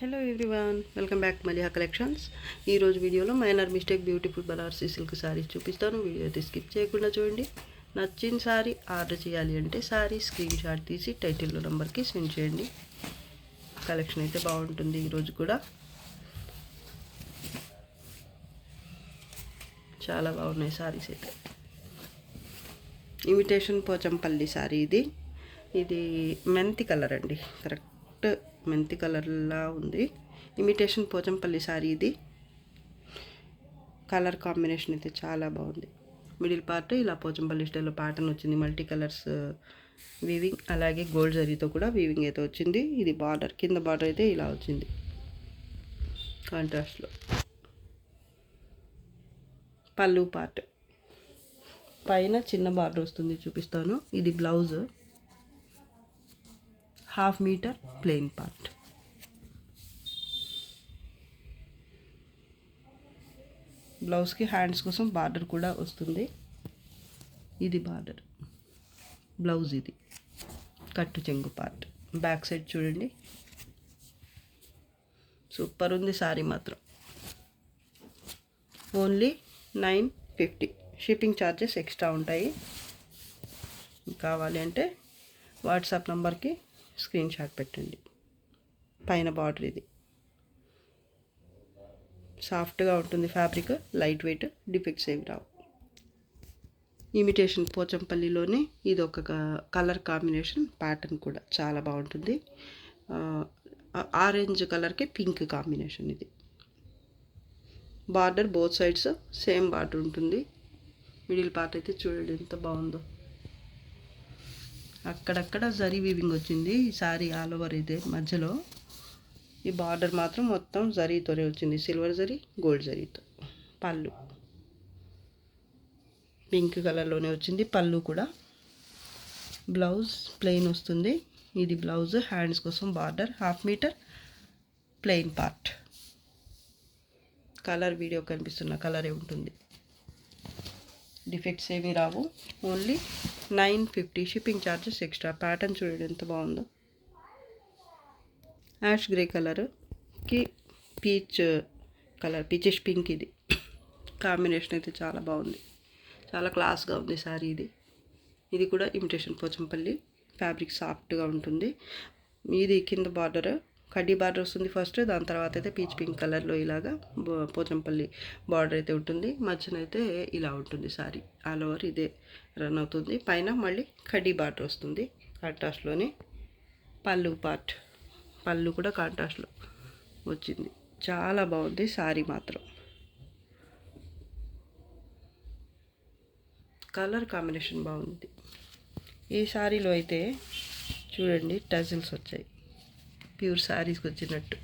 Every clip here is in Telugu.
Hello everyone, welcome back to Maliha collections. ఈరోజు వీడియోలో minor mistake beautiful Banarasi silk saris చూపిస్తాను. వీడియో అయితే స్కిప్ చేయకుండా చూడండి. నచ్చిన శారీ ఆర్డర్ చేయాలి అంటే శారీ స్క్రీన్ షాట్ తీసి టైటిల్లో నెంబర్కి సెండ్ చేయండి. కలెక్షన్ అయితే బాగుంటుంది. ఈరోజు కూడా చాలా బాగున్నాయి శారీస్ అయితే. ఇమిటేషన్ పోచంపల్లి శారీ ఇది మెంతి కలర్ అండి. కరెక్ట్ మెంతి కలర్లా ఉంది. ఇమిటేషన్ పోచంపల్లి శారీ ఇది. కలర్ కాంబినేషన్ అయితే చాలా బాగుంది. మిడిల్ పార్ట్ ఇలా పోచంపల్లి స్టైల్లో ప్యాటర్న్ వచ్చింది. మల్టీ కలర్స్ వీవింగ్, అలాగే గోల్డ్ జరీతో కూడా వీవింగ్ అయితే వచ్చింది. ఇది బార్డర్, కింద బార్డర్ అయితే ఇలా వచ్చింది కాంట్రాస్ట్లో. పళ్ళు పార్ట్ పైన చిన్న బార్డర్ వస్తుంది, చూపిస్తాను. ఇది బ్లౌజ్, 1/2 మీటర్ ప్లెయిన్ పార్ట్. బ్లౌజ్కి హ్యాండ్స్ కోసం బార్డర్ కూడా వస్తుంది. ఇది బార్డర్, బ్లౌజ్ ఇది కట్టు చెంగు పార్ట్. బ్యాక్ సైడ్ చూడండి, సూపర్ ఉంది శారీ మాత్రం. ఓన్లీ 950. షిప్పింగ్ ఛార్జెస్ ఎక్స్ట్రా ఉంటాయి. కావాలి అంటే వాట్సాప్ నంబర్కి స్క్రీన్ షాట్ పెట్టండి. పైన బార్డర్ ఇది సాఫ్ట్గా ఉంటుంది. ఫ్యాబ్రిక్ లైట్ వెయిట్, డిఫెక్ట్స్ ఏమి రావు. ఇమిటేషన్ పోచంపల్లిలోనే ఇది ఒక కలర్ కాంబినేషన్. ప్యాటర్న్ కూడా చాలా బాగుంటుంది. ఆరెంజ్ కలర్కి పింక్ కాంబినేషన్. ఇది border both sides same border ఉంటుంది. మిడిల్ పార్ట్ అయితే చూడండి ఎంత బాగుందో. అక్కడక్కడ జరీ వీవింగ్ వచ్చింది. ఈ శారీ ఆల్ ఓవర్ ఇదే. మధ్యలో ఈ బార్డర్ మాత్రం మొత్తం జరీతోనే వచ్చింది. సిల్వర్ జరీ, గోల్డ్ జరీతో. పళ్ళు పింక్ కలర్లోనే వచ్చింది. పళ్ళు కూడా. బ్లౌజ్ ప్లెయిన్ వస్తుంది. ఇది బ్లౌజ్, హ్యాండ్స్ కోసం border, 1/2 metre plain part. Colour video కనిపిస్తున్న కలరే ఉంటుంది. డిఫెక్ట్స్ ఏమీ రావు. Only 950. Shipping charges extra. Pattern చూడండి ఎంత బాగుందో. యాష్ గ్రే కలర్కి పీచ్ కలర్, పీచెస్ పింక్. ఇది కాంబినేషన్ అయితే చాలా బాగుంది. చాలా క్లాస్గా ఉంది శారీ ఇది. ఇది కూడా ఇమిటేషన్ పోచంపల్లి. ఫ్యాబ్రిక్ సాఫ్ట్గా ఉంటుంది. ఇది కింద బార్డర్ కడ్డీ బార్డర్ వస్తుంది ఫస్ట్, దాని తర్వాత అయితే పీచ్ పింక్ కలర్లో ఇలాగా పోచంపల్లి బార్డర్ అయితే ఉంటుంది. మధ్యన అయితే ఇలా ఉంటుంది శారీ. ఆల్ ఓవర్ ఇదే రన్ అవుతుంది. పైన మళ్ళీ కడ్డీ బార్డర్ వస్తుంది కాంట్రాస్ట్లోనే. పళ్ళు పార్ట్, పళ్ళు కూడా కాంట్రాస్ట్లో వచ్చింది. చాలా బాగుంది శారీ మాత్రం. కలర్ కాంబినేషన్ బాగుంది. ఈ శారీలో అయితే చూడండి టజిల్స్ వచ్చాయి. ప్యూర్ శారీస్కి వచ్చినట్టు.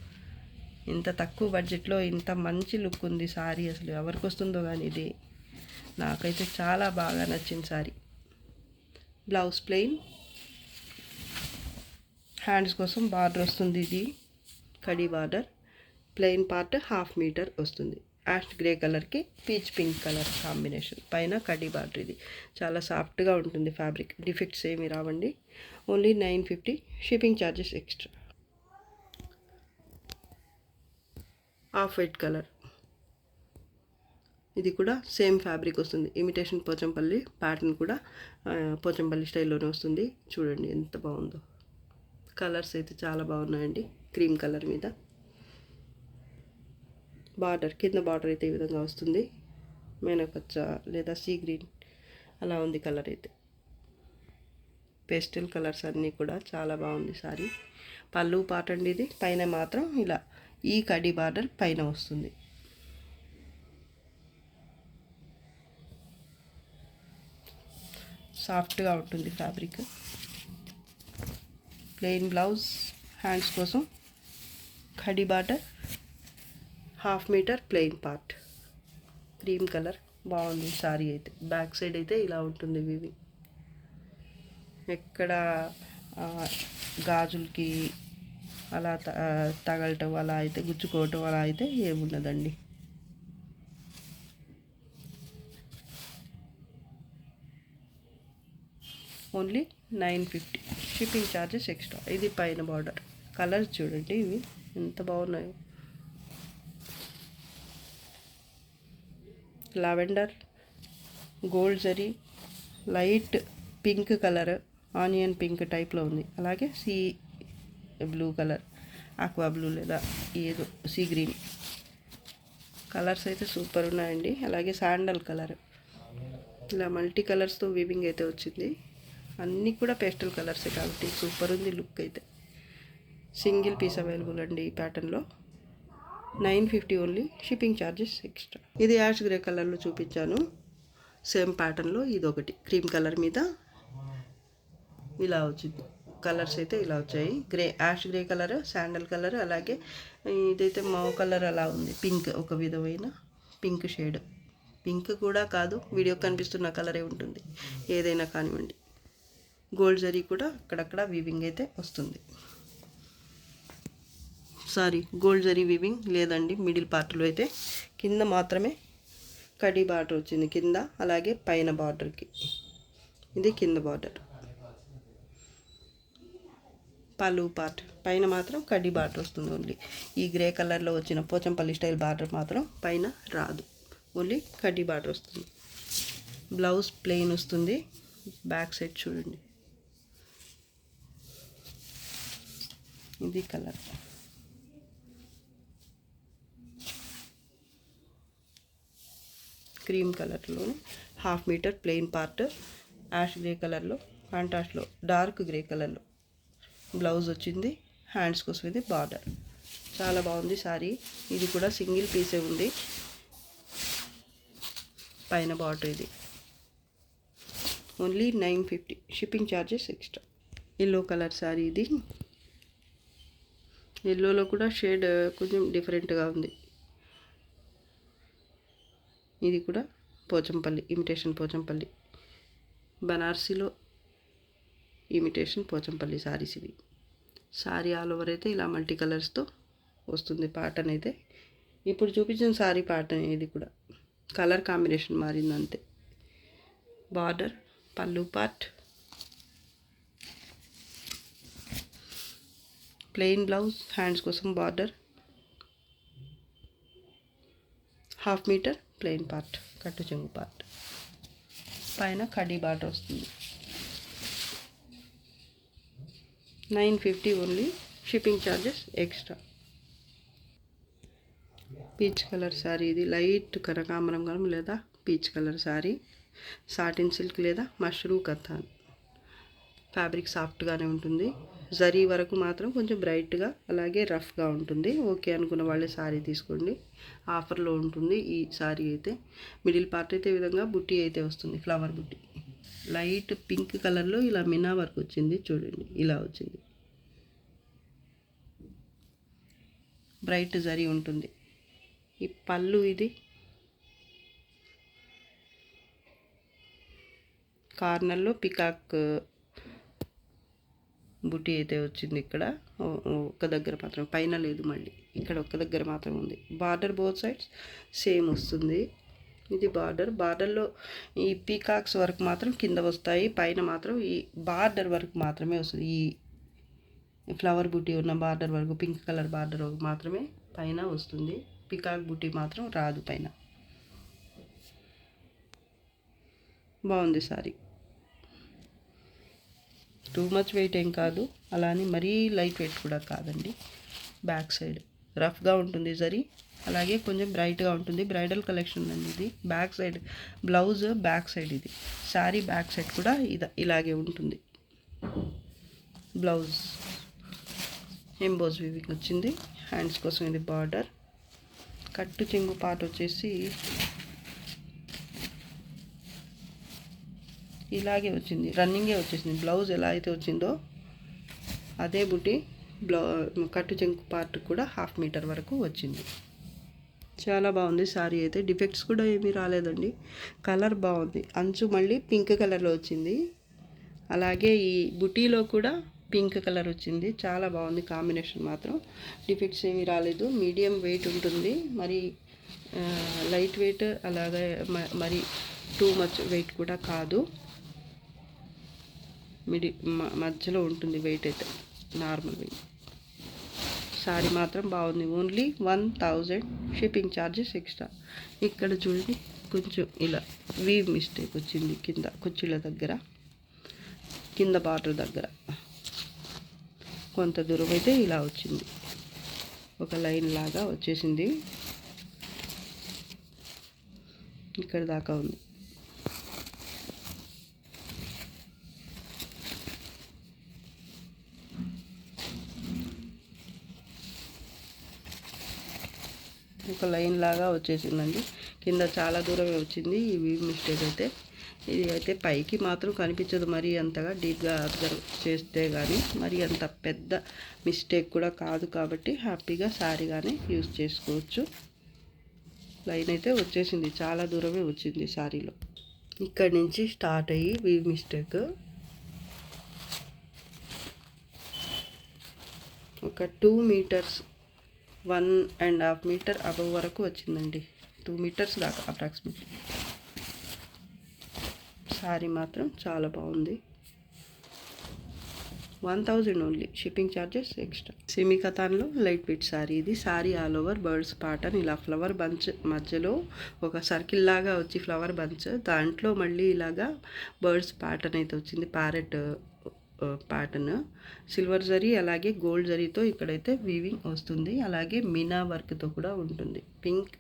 ఇంత తక్కువ బడ్జెట్లో ఇంత మంచి లుక్ ఉంది శారీ. అసలు ఎవరికి వస్తుందో కానీ ఇది నాకైతే చాలా బాగా నచ్చింది శారీ. బ్లౌజ్ ప్లెయిన్, హ్యాండ్స్ కోసం బార్డర్ వస్తుంది. ఇది కడీ బార్డర్. ప్లెయిన్ పార్ట్ 1/2 మీటర్ వస్తుంది. యాష్ గ్రే కలర్కి పీచ్ పింక్ కలర్ కాంబినేషన్. పైన కడీ బార్డర్. ఇది చాలా సాఫ్ట్గా ఉంటుంది ఫ్యాబ్రిక్. డిఫెక్ట్స్ ఏమి రావండి. Only 950. Shipping charges extra. Off white colour. ఇది కూడా సేమ్ ఫ్యాబ్రిక్ వస్తుంది. ఇమిటేషన్ పోచంపల్లి. ప్యాటర్న్ కూడా పోచంపల్లి స్టైల్లోనే వస్తుంది. చూడండి ఎంత బాగుందో. కలర్స్ అయితే చాలా బాగున్నాయండి. క్రీమ్ కలర్ మీద బార్డర్, కింద బార్డర్ అయితే ఈ విధంగా వస్తుంది. మేనపచ్చ లేదా సీ గ్రీన్ అలా ఉంది కలర్ అయితే. పేస్టల్ కలర్స్ అన్నీ కూడా చాలా బాగుంది సారీ. పళ్ళు పార్ట్ అండి ఇది. పైన మాత్రం ఇలా ఈ కడ్డీ బార్డర్ పైన వస్తుంది. సాఫ్ట్గా ఉంటుంది ఫ్యాబ్రిక్. ప్లెయిన్ బ్లౌజ్, హ్యాండ్స్ కోసం కడ్డీ border, 1/2 metre plain part. Cream colour బాగుంది శారీ అయితే. బ్యాక్ సైడ్ అయితే ఇలా ఉంటుంది వీవింగ్. ఎక్కడ గాజులకి అలా తగలటం, అలా అయితే గుచ్చుకోవటం అలా అయితే ఏముండదండి. ఓన్లీ 950. Shipping charges extra. ఇది పైన బార్డర్. కలర్స్ చూడండి ఇవి. ఎంత బాగున్నాయో. Lavender, gold zari, light pink colour, onion pink టైప్లో ఉంది. అలాగే sea blue colour, aqua blue లేదా ఏదో సీ గ్రీన్ కలర్స్ అయితే సూపర్ ఉన్నాయండి. అలాగే శాండల్ కలర్, ఇలా మల్టీ కలర్స్తో వీవింగ్ అయితే వచ్చింది. అన్నీ కూడా పేస్టల్ కలర్సే కాబట్టి సూపర్ ఉంది లుక్ అయితే. సింగిల్ పీస్ అవైలబుల్ అండి ఈ ప్యాటర్న్లో. 950 ఓన్లీ, షిప్పింగ్ ఛార్జెస్ ఎక్స్ట్రా. ఇది యాష్ గ్రే కలర్లో చూపించాను. సేమ్ ప్యాటర్న్లో ఇది ఒకటి క్రీమ్ కలర్ మీద ఇలా వచ్చింది. కలర్స్ అయితే ఇలా వచ్చాయి. Ash grey colour, sandal colour, అలాగే ఇదైతే మావ్ కలర్ అలా ఉంది. పింక్, ఒక విధమైన పింక్ షేడ్. పింక్ కూడా కాదు, వీడియో కనిపిస్తున్న కలరే ఉంటుంది, ఏదైనా కానివ్వండి. గోల్డ్ జరీ కూడా అక్కడక్కడ వీవింగ్ అయితే వస్తుంది. గోల్డ్ జరీ వీవింగ్ లేదండి, మిడిల్ పార్ట్లో అయితే కింద మాత్రమే కడీ బార్డర్ వచ్చింది కింద, అలాగే పైన బార్డర్కి. ఇది కింద బార్డర్, పళ్ళు పార్ట్ పైన మాత్రం కడ్డీ బార్డర్ వస్తుంది ఓన్లీ. ఈ గ్రే కలర్లో వచ్చిన పోచంపల్లి స్టైల్ బార్డర్ మాత్రం పైన రాదు, ఓన్లీ కడ్డీ బార్డర్ వస్తుంది. బ్లౌజ్ ప్లెయిన్ వస్తుంది. బ్యాక్ సైడ్ చూడండి, ఇది కలర్. క్రీమ్ కలర్లో 1/2 metre plain part, ash grey కలర్లో, కాంట్రాస్ట్లో డార్క్ గ్రే కలర్లో బ్లౌజ్ వచ్చింది. హ్యాండ్స్ కోసం ఇది బార్డర్. చాలా బాగుంది సారీ. ఇది కూడా సింగిల్ పీసే ఉంది. పైన బార్డర్ ఇది only 950, shipping charges extra. Yellow colour sorry ఇది. ఎల్లోలో కూడా షేడ్ కొంచెం డిఫరెంట్గా ఉంది. ఇది కూడా పోచంపల్లి, ఇమిటేషన్ పోచంపల్లి, బనారసీలో ఇమిటేషన్ పోచంపల్లి సారీస్ ఇవి. సారీ ఆల్ ఓవర్ అయితే ఇలా మల్టీ కలర్స్తో వస్తుంది ప్యాటర్న్ అయితే. ఇప్పుడు చూపించిన సారీ ప్యాటర్న్ ఇది కూడా కలర్ కాంబినేషన్ మారింది అంతే. బార్డర్, పళ్ళు పార్ట్, ప్లెయిన్ బ్లౌజ్, హ్యాండ్స్ కోసం బార్డర్, 1/2 మీటర్ ప్లెయిన్ పార్ట్, కట్టు చెంగు పార్ట్, పైన కడ్డీ బార్డర్ వస్తుంది. 950 only, shipping charges extra. Peach colour sari ఇది. లైట్ కనకాంబరం లేదా peach colour sari. Satin silk లేదా మష్రూమ్ కథాన్. ఫ్యాబ్రిక్ సాఫ్ట్గానే ఉంటుంది. జరీ వరకు మాత్రం కొంచెం బ్రైట్గా అలాగే రఫ్గా ఉంటుంది. ఓకే అనుకున్న వాళ్ళే శారీ తీసుకోండి, ఆఫర్లో ఉంటుంది ఈ శారీ అయితే. మిడిల్ పార్ట్ అయితే ఈ విధంగా బుట్టి అయితే వస్తుంది, ఫ్లవర్ బుట్టి. లైట్ పింక్ కలర్లో ఇలా మినా వర్క్ వచ్చింది చూడండి, ఇలా వచ్చింది. బ్రైట్ జరీ ఉంటుంది. ఈ పళ్ళు ఇది కార్నర్లో పికాక్ బుట్టి అయితే వచ్చింది. ఇక్కడ ఒక్క దగ్గర మాత్రం, పైన లేదు, మళ్ళీ ఇక్కడ ఒక్క దగ్గర మాత్రం ఉంది. బార్డర్ బోత్ సైడ్స్ సేమ్ వస్తుంది. ఇది బార్డర్లో ఈ పీకాక్స్ వరకు మాత్రం కింద వస్తాయి, పైన మాత్రం ఈ బార్డర్ వరకు మాత్రమే వస్తుంది. ఈ ఫ్లవర్ బుట్టి ఉన్న బార్డర్ వరకు, పింక్ కలర్ బార్డర్ వరకు మాత్రమే పైన వస్తుంది. పికాక్ బుట్టి మాత్రం రాదు పైన. బాగుంది సారీ. టూ మచ్ వెయిట్ ఏం కాదు, అలానే మరీ లైట్ వెయిట్ కూడా కాదండి. బ్యాక్ సైడ్ రఫ్గా ఉంటుంది జరీ, అలాగే కొంచెం బ్రైట్గా ఉంటుంది. బ్రైడల్ కలెక్షన్ అండి ఇది. Back side blouse, back side ఇది శారీ. బ్యాక్ సైడ్ కూడా ఇలాగే ఉంటుంది. బ్లౌజ్ ఎంబోజ్ వీవింగ్ వచ్చింది. హ్యాండ్స్ కోసం ఇది బార్డర్. కట్టు చెంగు పార్ట్ వచ్చేసి ఇలాగే వచ్చింది, రన్నింగే వచ్చేసింది. బ్లౌజ్ ఎలా అయితే వచ్చిందో అదే బుట్టి కట్టు చెంగు పార్ట్ కూడా 1/2 మీటర్ వరకు వచ్చింది. చాలా బాగుంది సారీ అయితే. డిఫెక్ట్స్ కూడా ఏమీ రాలేదండి. కలర్ బాగుంది. అంచు మళ్ళీ పింక్ కలర్లో వచ్చింది. అలాగే ఈ బుటీలో కూడా పింక్ కలర్ వచ్చింది. చాలా బాగుంది కాంబినేషన్ మాత్రం. డిఫెక్ట్స్ ఏమీ రాలేదు. మీడియం వెయిట్ ఉంటుంది, మరి లైట్ వెయిట్ అలాగే మరి టూ మచ్ వెయిట్ కూడా కాదు. మధ్యలో ఉంటుంది వెయిట్ అయితే, నార్మల్ వెయిట్. సారీ మాత్రం బాగుంది. Only 1000 shipping charges extra. ఇక్కడ చూడండి కొంచెం ఇలా వీవ్ మిస్టేక్ వచ్చింది కింద కుర్చీల దగ్గర, కింద బార్డర్ దగ్గర కొంత దూరం అయితే ఇలా వచ్చింది, ఒక లైన్ లాగా వచ్చేసింది, ఇక్కడ దాకా ఉంది. ఒక లైన్ లాగా వచ్చేసిందండి, కింద చాలా దూరమే వచ్చింది ఈ వీవ్ మిస్టేక్ అయితే. ఇది అయితే పైకి మాత్రం కనిపించదు మరీ అంతగా డీప్గా అబ్జర్వ్ చేస్తే, కానీ మరి అంత పెద్ద మిస్టేక్ కూడా కాదు, కాబట్టి హ్యాపీగా శారీగానే యూజ్ చేసుకోవచ్చు. లైన్ అయితే వచ్చేసింది, చాలా దూరమే వచ్చింది శారీలో. ఇక్కడి నుంచి స్టార్ట్ అయ్యి వీవ్ మిస్టేక్ ఒక 2 మీటర్స్ 1.5 మీటర్ అబవ్ వరకు వచ్చిందండి, 2 మీటర్స్ దాకా అప్రాక్సిమేట్లీ. శారీ మాత్రం చాలా బాగుంది. 1000 only, shipping charges extra. Semi కథాన్లో లైట్ వెయిట్ శారీ ఇది. Sari all over birds pattern, ఇలా ఫ్లవర్ బంచ్ మధ్యలో ఒక సర్కిల్ లాగా వచ్చి ఫ్లవర్ బంచ్, దాంట్లో మళ్ళీ ఇలాగా బర్డ్స్ ప్యాటర్న్ అయితే వచ్చింది, ప్యారెట్ ప్యాటర్న్. సిల్వర్ జరీ అలాగే గోల్డ్ జరీతో ఇక్కడైతే వీవింగ్ వస్తుంది, అలాగే మీనా వర్క్తో కూడా ఉంటుంది. Pink,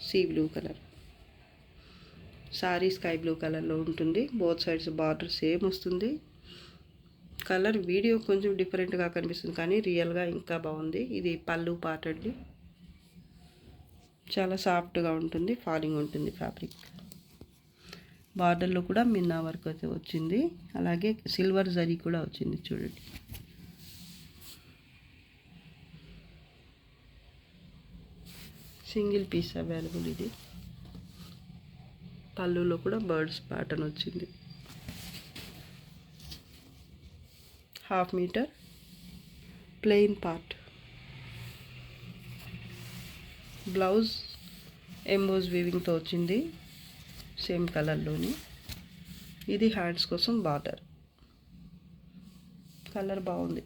sea blue colour, sorry sky blue కలర్లో ఉంటుంది. బోత్ సైడ్స్ బార్డర్ సేమ్ వస్తుంది. కలర్ వీడియో కొంచెం డిఫరెంట్గా కనిపిస్తుంది, కానీ రియల్గా ఇంకా బాగుంది. ఇది పళ్ళు పార్ట్ అండి, చాలా సాఫ్ట్గా ఉంటుంది, ఫాలింగ్ ఉంటుంది ఫ్యాబ్రిక్. బార్డర్లో కూడా మిన్నా వర్క్ అయితే వచ్చింది, అలాగే సిల్వర్ జరీ కూడా వచ్చింది చూడండి. సింగిల్ పీస్ అవైలబుల్ ఇది. పళ్ళులో కూడా బర్డ్స్ ప్యాటర్న్ వచ్చింది. 1/2 metre plain part. Blouse emboss వీవింగ్తో వచ్చింది, సేమ్ కలర్లోని. ఇది హ్యాండ్స్ కోసం బార్డర్. కలర్ బాగుంది,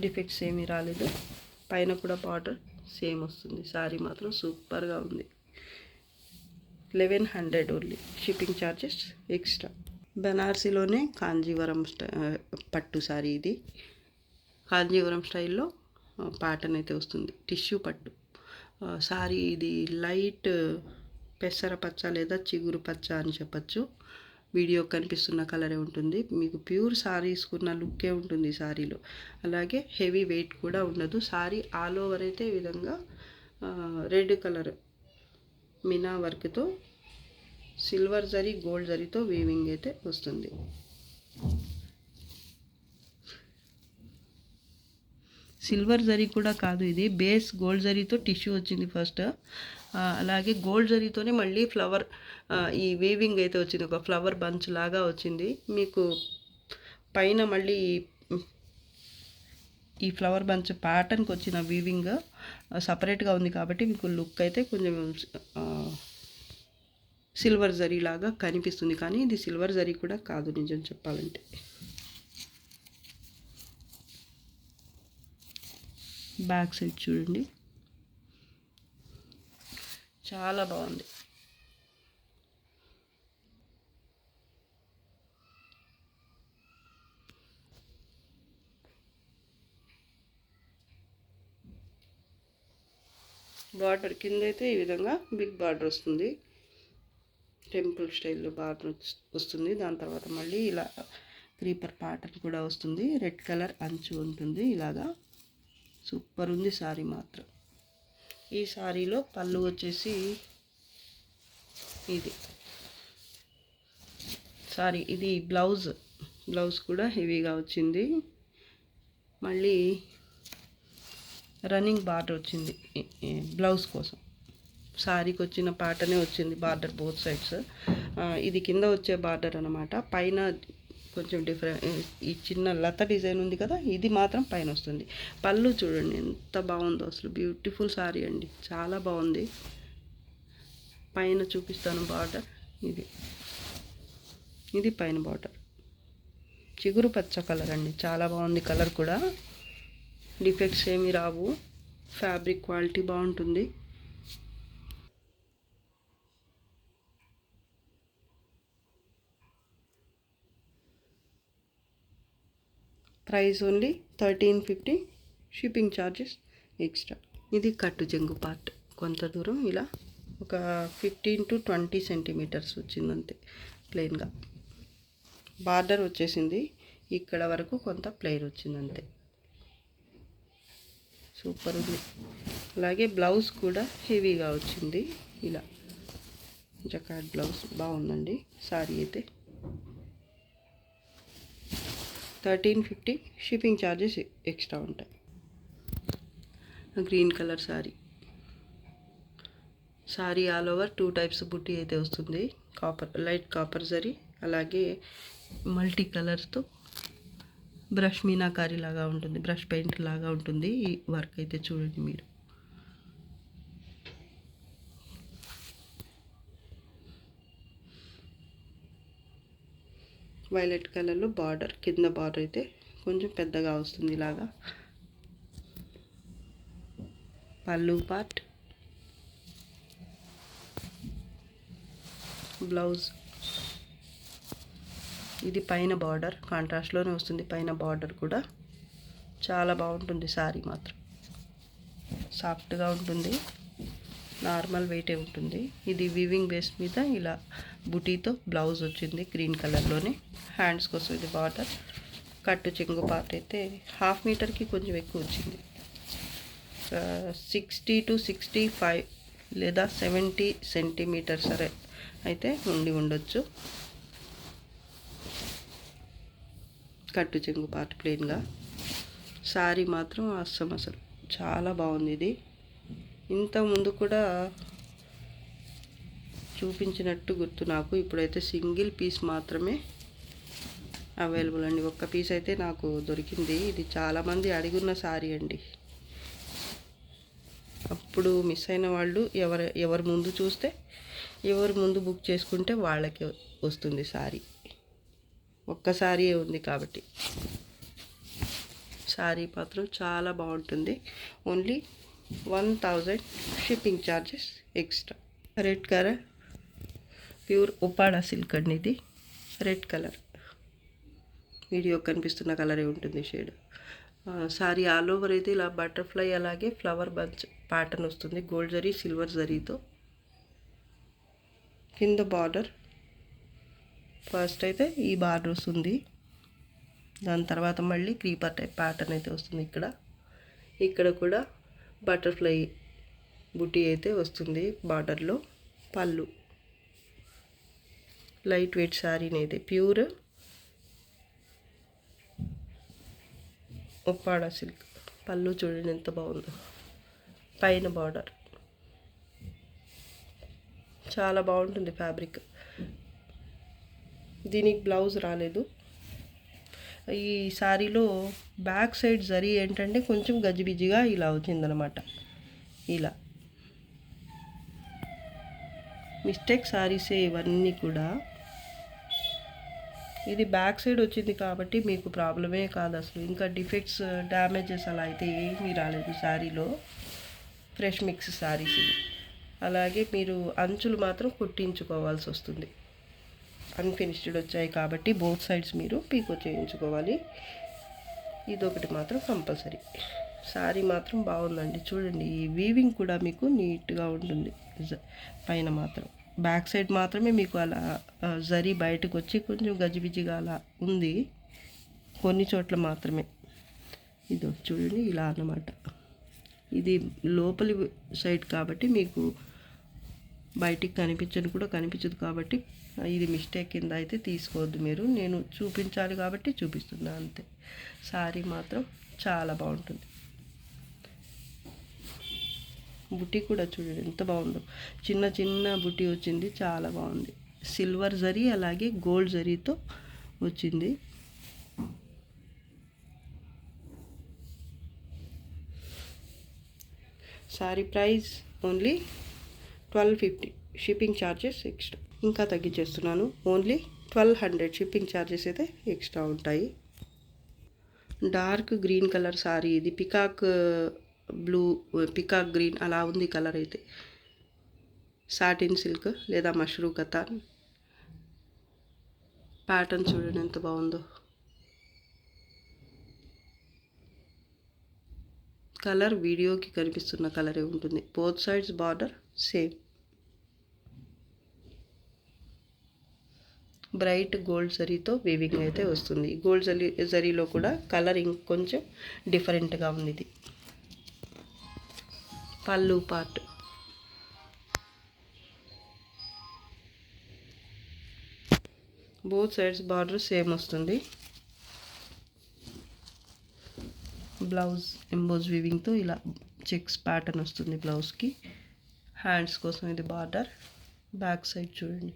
డిఫెక్ట్స్ ఏమీ రాలేదు. పైన కూడా బార్డర్ సేమ్ వస్తుంది. శారీ మాత్రం సూపర్గా ఉంది. 1100 ఓన్లీ, షిప్పింగ్ ఛార్జెస్ ఎక్స్ట్రా. బెనారసీలోనే కాంజీవరం పట్టు శారీ ఇది. కాంజీవరం స్టైల్లో ప్యాటర్న్ అయితే వస్తుంది, టిష్యూ పట్టు శారీ ఇది. లైట్ పెసర పచ్చ లేదా చిగురు పచ్చ అని చెప్పచ్చు. వీడియో కనిపిస్తున్న కలరే ఉంటుంది. మీకు ప్యూర్ శారీ తీసుకున్న లుక్కే ఉంటుంది శారీలో, అలాగే హెవీ వెయిట్ కూడా ఉండదు. శారీ ఆల్ ఓవర్ అయితే ఈ విధంగా రెడ్ కలర్ మీనా వర్క్తో సిల్వర్ జరీ గోల్డ్ జరీతో వీవింగ్ అయితే వస్తుంది. సిల్వర్ జరీ కూడా కాదు, ఇది బేస్ గోల్డ్ జరీతో టిష్యూ వచ్చింది ఫస్ట్, అలాగే గోల్డ్ జరీతోనే మళ్ళీ ఫ్లవర్ ఈ వీవింగ్ అయితే వచ్చింది, ఒక ఫ్లవర్ బంచ్ లాగా వచ్చింది. మీకు పైన మళ్ళీ ఈ ఫ్లవర్ బంచ్ ప్యాటర్న్కి వచ్చిన వీవింగ్ సపరేట్గా ఉంది, కాబట్టి మీకు లుక్ అయితే కొంచెం సిల్వర్ జరీ లాగా కనిపిస్తుంది, కానీ ఇది సిల్వర్ జరీ కూడా కాదు నిజం చెప్పాలంటే. బ్యాక్ సైడ్ చూడండి, చాలా బాగుంది. బార్డర్ కింద అయితే ఈ విధంగా బిగ్ బార్డర్ వస్తుంది, టెంపుల్ స్టైల్లో బార్డర్ వస్తుంది. దాని తర్వాత మళ్ళీ ఇలా క్రీపర్ ప్యాటర్న్ కూడా వస్తుంది, రెడ్ కలర్ అంచు ఉంటుంది. ఇలాగా సూపర్ ఉంది శారీ మాత్రం. ఈ శారీలో పళ్ళు వచ్చేసి ఇది. సారీ, ఇది బ్లౌజ్ కూడా హెవీగా వచ్చింది. మళ్ళీ రన్నింగ్ బార్డర్ వచ్చింది బ్లౌజ్ కోసం. శారీకి వచ్చిన ప్యాటర్నే వచ్చింది బార్డర్ బోత్ సైడ్స్. ఇది కింద వచ్చే బార్డర్ అన్నమాట. పైన కొంచెం డిఫరెంట్, ఈ చిన్న లత డిజైన్ ఉంది కదా, ఇది మాత్రం పైన వస్తుంది. పళ్ళు చూడండి ఎంత బాగుందో, అసలు బ్యూటిఫుల్ శారీ అండి, చాలా బాగుంది. పైన చూపిస్తాను బార్డర్, ఇది పైన బార్డర్ చిగురు పచ్చ కలర్ అండి, చాలా బాగుంది కలర్ కూడా. డిఫెక్ట్స్ ఏమి రావు, ఫ్యాబ్రిక్ క్వాలిటీ బాగుంటుంది. Price only 1350, shipping charges extra. ఇది కట్టు చెంగు పార్ట్, కొంత దూరం ఇలా ఒక 15 to 20 సెంటీమీటర్స్ వచ్చిందంతే ప్లెయిన్గా. బార్డర్ వచ్చేసింది ఇక్కడ వరకు, కొంత ప్లెయిన్ వచ్చిందంతే. సూపర్ ఉంది. అలాగే బ్లౌజ్ కూడా హెవీగా వచ్చింది, ఇలా జకార్డ్ బ్లౌజ్ బాగుందండి. సారీ అయితే 1350, షిప్పింగ్ ఛార్జెస్ ఎక్స్ట్రా ఉంటాయి. Green colour sari all over 2 types బుట్టి అయితే వస్తుంది. లైట్ కాపర్ జరీ, అలాగే మల్టీ కలర్తో బ్రష్ మీనాకారి లాగా ఉంటుంది, బ్రష్ పెయింట్ లాగా ఉంటుంది. ఈ వర్క్ అయితే చూడండి మీరు. వైలెట్ కలర్లో బార్డర్, కింద బార్డర్ అయితే కొంచెం పెద్దగా వస్తుంది ఇలాగా. పళ్ళు పార్ట్, బ్లౌజ్. ఇది పైన బార్డర్ కాంట్రాస్ట్లోనే వస్తుంది, పైన బార్డర్ కూడా చాలా బాగుంటుంది. సారీ మాత్రం సాఫ్ట్గా ఉంటుంది, నార్మల్ వెయిటే ఉంటుంది. ఇది వీవింగ్ బేస్ మీద ఇలా బుటీతో బ్లౌజ్ వచ్చింది గ్రీన్ కలర్లోనే. హ్యాండ్స్ కోసం ఇది బార్డర్. కట్టు చెంగు పార్ట్ అయితే 1/2 మీటర్కి కొంచెం ఎక్కువ వచ్చింది. 60 to 65 లేదా 70 సెంటీమీటర్స్ సరే అయితే ఉండొచ్చు. కట్టు చెంగు పార్ట్ ప్లెయిన్గా. సారీ మాత్రం అసలు చాలా బాగుంది. ఇది ఇంత ముందు కూడా చూపించినట్టు గుర్తు నాకు. ఇప్పుడైతే సింగిల్ పీస్ మాత్రమే అవైలబుల్ అండి. ఒక్క పీస్ అయితే నాకు దొరికింది. ఇది చాలామంది అడిగిన సారీ అండి. అప్పుడు మిస్ అయిన వాళ్ళు ఎవరు ముందు చూస్తే, ఎవరు ముందు బుక్ చేసుకుంటే వాళ్ళకి వస్తుంది సారీ. ఒక్కసారి ఉంది కాబట్టి సారీ మాత్రం చాలా బాగుంటుంది. Only 1000, shipping charges extra. Red colour pure Uppada silk అండి. ఇది రెడ్ కలర్, వీడియో కనిపిస్తున్న కలరే ఉంటుంది షేడ్. సారీ ఆల్ ఓవర్ అయితే ఇలా బటర్ఫ్లై అలాగే ఫ్లవర్ బంచ్ ప్యాటర్న్ వస్తుంది, గోల్డ్ జరీ సిల్వర్ జరీతో. కింద బార్డర్ ఫస్ట్ అయితే ఈ బార్డర్ వస్తుంది, దాని తర్వాత మళ్ళీ క్రీపర్ టైప్ ప్యాటర్న్ అయితే వస్తుంది. ఇక్కడ కూడా బటర్ఫ్లై బుటీ అయితే వస్తుంది బార్డర్లో. పళ్ళు లైట్ వెయిట్ శారీని అయితే ప్యూర్ ఉప్పాడ సిల్క్. పళ్ళు చూడండి ఎంత బాగుందో, పైన బార్డర్ చాలా బాగుంటుంది ఫ్యాబ్రిక్. దీనికి బ్లౌజ్ రాలేదు. ఈ శారీలో బ్యాక్ సైడ్ జరీ ఏంటంటే కొంచెం గజిబిజిగా ఇలా వచ్చిందనమాట. ఇలా మిస్టేక్ శారీసే ఇవన్నీ కూడా. ఇది బ్యాక్ సైడ్ వచ్చింది కాబట్టి మీకు ప్రాబ్లమే కాదు అసలు. ఇంకా డిఫెక్ట్స్ డ్యామేజెస్ అలా అయితే ఏమీ రాలేదు శారీలో. ఫ్రెష్ మిక్స్ శారీస్ ఇవి. అలాగే మీరు అంచులు మాత్రం కుట్టించుకోవాల్సి వస్తుంది, అన్ఫినిష్డ్ వచ్చాయి కాబట్టి బోత్ సైడ్స్ మీరు పీకో చేయించుకోవాలి. ఇదొకటి మాత్రం కంపల్సరీ. శారీ మాత్రం బాగుందండి, చూడండి. ఈ వీవింగ్ కూడా మీకు నీట్గా ఉంటుంది. పైన మాత్రం బ్యాక్ సైడ్ మాత్రమే మీకు అలా జరీ బయటకు వచ్చి కొంచెం గజిబిజిగా అలా ఉంది, కొన్ని చోట్ల మాత్రమే. ఇదో చూడండి ఇలా అన్నమాట. ఇది లోపలి సైడ్ కాబట్టి మీకు బయటికి కనిపించదు కాబట్టి ఇది మిస్టేక్ కింద అయితే తీసుకోవద్దు మీరు. నేను చూపించాలి కాబట్టి చూపిస్తున్నా అంతే. శారీ మాత్రం చాలా బాగుంటుంది. బుట్టి కూడా చూడండి ఎంత బాగుందో, చిన్న చిన్న బుట్టి వచ్చింది, చాలా బాగుంది. సిల్వర్ జరీ అలాగే గోల్డ్ జరీతో వచ్చింది. Sorry price only 1250, shipping charges extra. ఇంకా తగ్గించేస్తున్నాను, ఓన్లీ 1200 షిప్పింగ్ ఛార్జెస్ అయితే ఎక్స్ట్రా ఉంటాయి. డార్క్ గ్రీన్ కలర్ సారీ ఇది. బ్లూ పికాక్ గ్రీన్ అలా ఉంది కలర్ అయితే. సాటిన్ సిల్క్ లేదా మష్రూ కతాన్. ప్యాటర్న్ చూడండి ఎంత బాగుందో. కలర్ వీడియోకి కనిపిస్తున్న కలరే ఉంటుంది. Both sides border same. Bright gold జరీతో వీవింగ్ అయితే వస్తుంది. గోల్డ్ జరీలో కూడా కలర్ ఇంకొంచెం డిఫరెంట్గా ఉంది ఇది. పళ్ళు part. Both sides border same వస్తుంది. బ్లౌజ్ ఎంబోజ్ వీవింగ్తో ఇలా చెక్స్ ప్యాటర్న్ వస్తుంది బ్లౌజ్కి. హ్యాండ్స్ కోసం ఇది బార్డర్. బ్యాక్ సైడ్ చూడండి.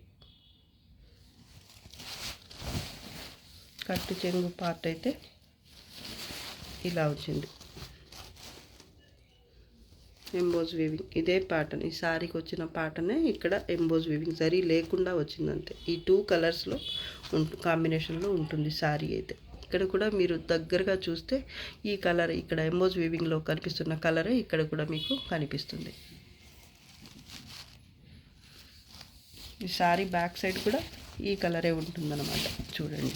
కట్టు చెంగు పార్ట్ అయితే ఇలా వచ్చింది. ఎంబోజ్ వీవింగ్ ఇదే ప్యాటర్న్. ఈ శారీకి వచ్చిన ప్యాటర్నే ఇక్కడ ఎంబోజ్ వీవింగ్ జరీ లేకుండా వచ్చిందంతే. ఈ 2 కలర్స్లో కాంబినేషన్లో ఉంటుంది శారీ అయితే. ఇక్కడ కూడా మీరు దగ్గరగా చూస్తే ఈ కలర్ ఇక్కడ ఎంబోజ్ వీవింగ్లో కనిపిస్తున్న కలరే ఇక్కడ కూడా మీకు కనిపిస్తుంది. ఈ శారీ బ్యాక్ సైడ్ కూడా ఈ కలరే ఉంటుందన్నమాట. చూడండి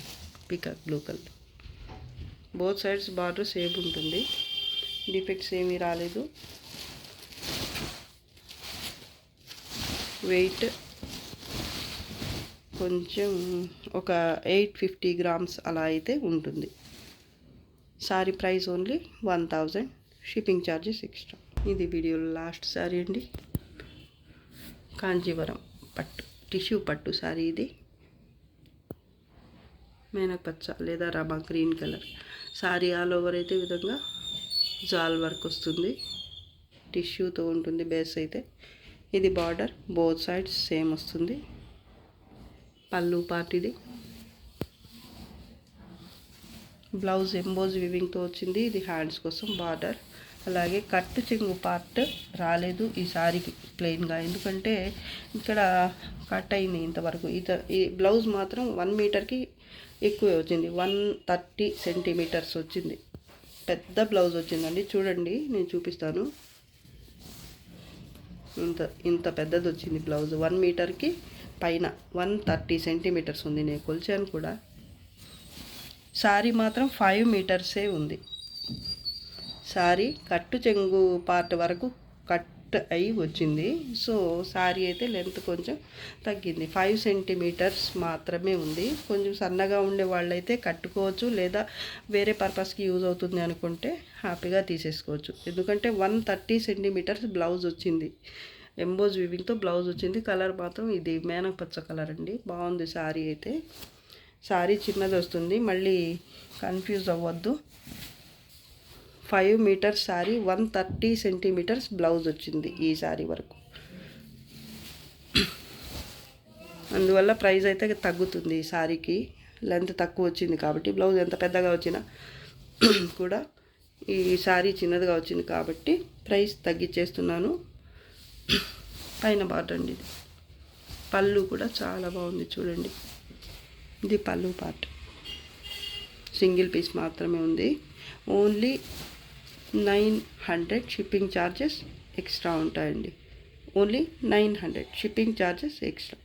peacock blue colour. Both sides border same ఉంటుంది. డిఫెక్ట్స్ ఏమీ రాలేదు. వెయిట్ కొంచెం ఒక 850 గ్రామ్స్ అలా అయితే ఉంటుంది. Sorry price only 1000. Shipping charges extra. ఇది వీడియోలో లాస్ట్ సారీ అండి. కాంజీవరం పట్టు టిష్యూ పట్టు సారీ ఇది. మేనపచ్చ లేదా రమా green colour sari. All over అయితే విధంగా జాల్ వర్క్ వస్తుంది. టిష్యూతో ఉంటుంది బేస్ అయితే. ఇది బార్డర్ బోత్ సైడ్స్ సేమ్ వస్తుంది. పళ్ళు పార్ట్ ఇది. బ్లౌజ్ ఎంబోజ్ వివింగ్తో వచ్చింది. ఇది హ్యాండ్స్ కోసం బార్డర్. అలాగే కట్టు చెంగు పార్ట్ రాలేదు ఈ సారీకి ప్లెయిన్గా, ఎందుకంటే ఇక్కడ కట్ అయింది ఇంతవరకు. ఈ బ్లౌజ్ మాత్రం 1 మీటర్కి ఎక్కువే వచ్చింది. 130 సెంటీమీటర్స్ వచ్చింది. పెద్ద బ్లౌజ్ వచ్చిందండి. చూడండి నేను చూపిస్తాను. ఇంత పెద్దది వచ్చింది బ్లౌజ్. 1 మీటర్కి పైన 130 సెంటీమీటర్స్ ఉంది. నేను కొలిచాను కూడా. సారీ మాత్రం 5 మీటర్సే ఉంది. సారీ కట్టు చెంగు పార్ట్ వరకు కట్ అయి వచ్చింది. సో సారీ అయితే లెంత్ కొంచెం తగ్గింది. 5 సెంటీమీటర్స్ మాత్రమే ఉంది. కొంచెం సన్నగా ఉండే వాళ్ళైతే కట్టుకోవచ్చు, లేదా వేరే పర్పస్కి యూజ్ అవుతుంది అనుకుంటే హ్యాపీగా తీసేసుకోవచ్చు. ఎందుకంటే 130 సెంటీమీటర్స్ బ్లౌజ్ వచ్చింది. ఎంబోజ్ వీవింగ్తో బ్లౌజ్ వచ్చింది. కలర్ మాత్రం ఇది మేనపచ్చ కలర్ అండి. బాగుంది సారీ అయితే. సారీ చిన్నది వస్తుంది, మళ్ళీ కన్ఫ్యూజ్ అవ్వద్దు. 5 మీటర్స్ శారీ, 130 సెంటీమీటర్స్ బ్లౌజ్ వచ్చింది ఈ శారీ వరకు. అందువల్ల ప్రైస్ అయితే తగ్గుతుంది ఈ శారీకి. లెంత్ తక్కువ వచ్చింది కాబట్టి. బ్లౌజ్ ఎంత పెద్దగా వచ్చినా కూడా ఈ శారీ చిన్నదిగా వచ్చింది కాబట్టి ప్రైస్ తగ్గించేస్తున్నాను. పైన బార్డర్ అండి ఇది. పళ్ళు కూడా చాలా బాగుంది చూడండి. ఇది పళ్ళు పార్ట్. సింగిల్ పీస్ మాత్రమే ఉంది. ఓన్లీ 900 షిప్పింగ్ ఛార్జెస్ ఎక్స్ట్రా ఉంటాయండి. Only 900 shipping charges extra.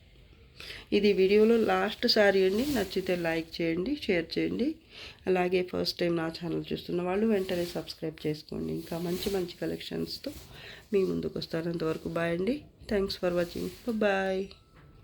ఇది వీడియోలో లాస్ట్ సారీ అండి. నచ్చితే లైక్ చేయండి, షేర్ చేయండి. అలాగే ఫస్ట్ టైం నా ఛానల్ చూస్తున్న వాళ్ళు వెంటనే సబ్స్క్రైబ్ చేసుకోండి. ఇంకా మంచి మంచి కలెక్షన్స్తో మీ ముందుకు వస్తాను. అంతవరకు బాయ్ అండి. Thanks for watching. బాయ్.